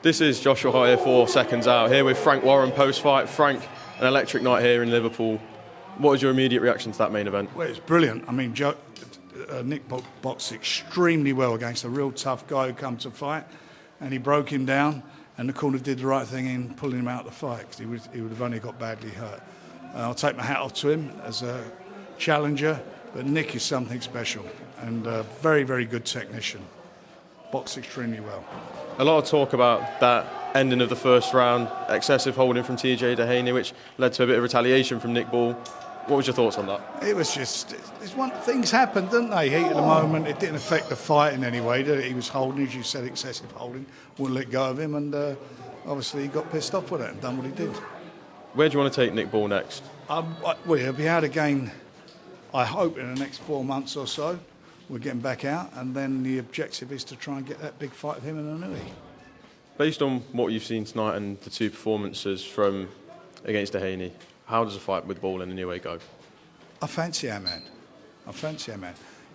This is Josh Hart here for Seconds Out, here with Frank Warren post-fight. Frank, an electric night here in Liverpool. What was your immediate reaction to that main event? Well, it's brilliant. I mean, Nick boxed extremely well against a real tough guy who come to fight, and he broke him down, and the corner did the right thing in pulling him out of the fight, because he would have only got badly hurt. I'll take my hat off to him as a challenger, but Nick is something special, and a very, very good technician. Boxed extremely well. A lot of talk about that ending of the first round, excessive holding from TJ Dehaney, which led to a bit of retaliation from Nick Ball. What was your thoughts on that? It was just, things happened, didn't they? Heat of the moment. It didn't affect the fight in any way, did it? He was holding, as you said, excessive holding, wouldn't let go of him, and obviously he got pissed off with it and done what he did. Where do you want to take Nick Ball next? Well, he'll be out again, I hope, in the next 4 months or so. We're getting back out, and then the objective is to try and get that big fight of him and Inoue. Based on what you've seen tonight and the two performances from against Dehaney, how does a fight with Ball and Inoue go? I fancy our man.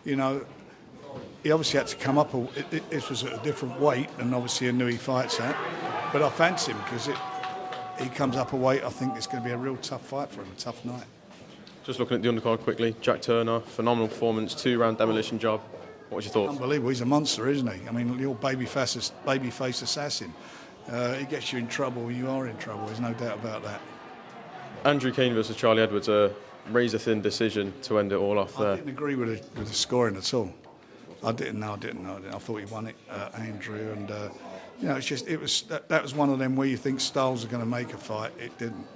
You know, he obviously had to come up. It was at a different weight than obviously Inoue fights at, but I fancy him because he comes up a weight. I think it's going to be a real tough fight for him, a tough night. Just looking at the undercard quickly, Jack Turner, phenomenal performance, 2-round demolition job. What was your thoughts? Unbelievable. He's a monster, isn't he? I mean, your babyface assassin. He gets you in trouble when you are in trouble. There's no doubt about that. Andrew Kane versus Charlie Edwards, a razor-thin decision to end it all off there. I didn't agree with the scoring at all. I didn't. I thought he won it, Andrew, and you know, that was one of them where you think styles are going to make a fight. It didn't.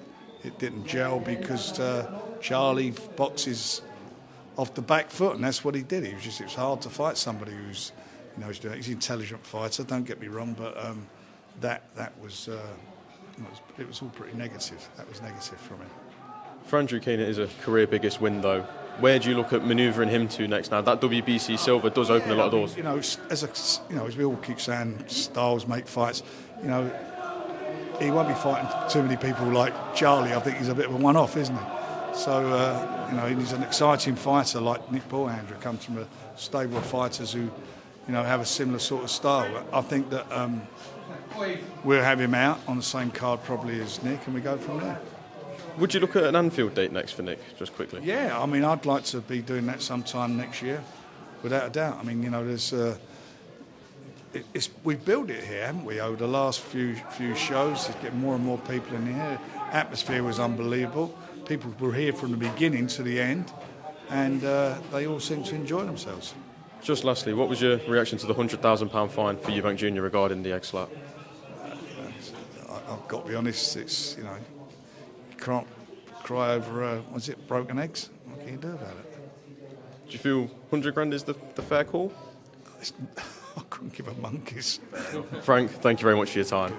It didn't gel because Charlie boxes off the back foot, and that's what he did. It was hard to fight somebody who's, you know, he's an intelligent fighter. Don't get me wrong, but that was it was all pretty negative. That was negative from him. For Andrew Kane, it is a career biggest win, though. Where do you look at manoeuvring him to next now? That WBC silver does open a lot of doors. You know, as we all keep saying, styles make fights. You know, he won't be fighting too many people like Charlie. I think he's a bit of a one-off, isn't he? So, you know, he's an exciting fighter like Nick Ball. Andrew comes from a stable of fighters who, you know, have a similar sort of style. I think that we'll have him out on the same card probably as Nick, and we go from there. Would you look at an Anfield date next for Nick, just quickly? Yeah, I mean, I'd like to be doing that sometime next year, without a doubt. I mean, you know, there's... we've built it here, haven't we, over the last few shows. There's getting more and more people in here. Atmosphere was unbelievable. People were here from the beginning to the end, and they all seem to enjoy themselves. Just lastly, what was your reaction to the £100,000 fine for Eubank Jr regarding the egg slap? I've got to be honest, it's, you know, you can't cry over, broken eggs? What can you do about it? Do you feel 100 grand is the fair call? I couldn't give a monkey's. Frank, thank you very much for your time.